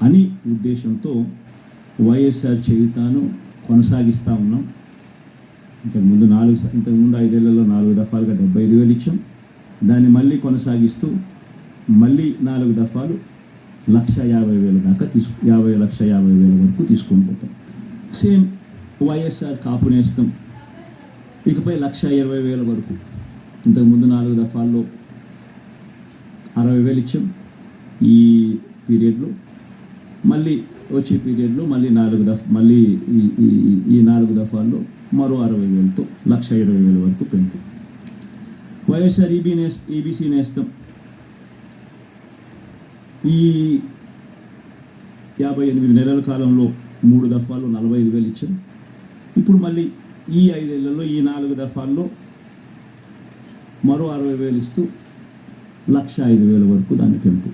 అని ఉద్దేశంతో వైఎస్ఆర్ చేయుతాను కొనసాగిస్తూ ఉన్నాం. ఇంతకుముందు 5 ఏళ్లలో 4 దఫాలుగా 75,000 ఇచ్చాం. దాన్ని మళ్ళీ కొనసాగిస్తూ మళ్ళీ 4 దఫాలు 1,50,000 దాకా 50,50,000 వరకు తీసుకొని పోతాం. సేమ్ వైఎస్ఆర్ కాపు నేస్తం ఇకపై 1,20,000 వరకు. ఇంతకుముందు 4 దఫాల్లో 60,000 ఇచ్చాం. ఈ పీరియడ్లో మళ్ళీ వచ్చే పీరియడ్లో మళ్ళీ ఈ 4 దఫాల్లో మరో 60,000తో 1,20,000 వరకు పెంపు. వైఎస్ఆర్ ఈబీసీ నేస్తం ఈ 58 నెలల కాలంలో 3 దఫాల్లో 45,000 ఇచ్చాం. ఇప్పుడు మళ్ళీ ఈ 5 ఏళ్లలో ఈ 4 దఫాల్లో మరో 60,000 ఇస్తూ 1,05,000 వరకు దాన్ని పెంపు.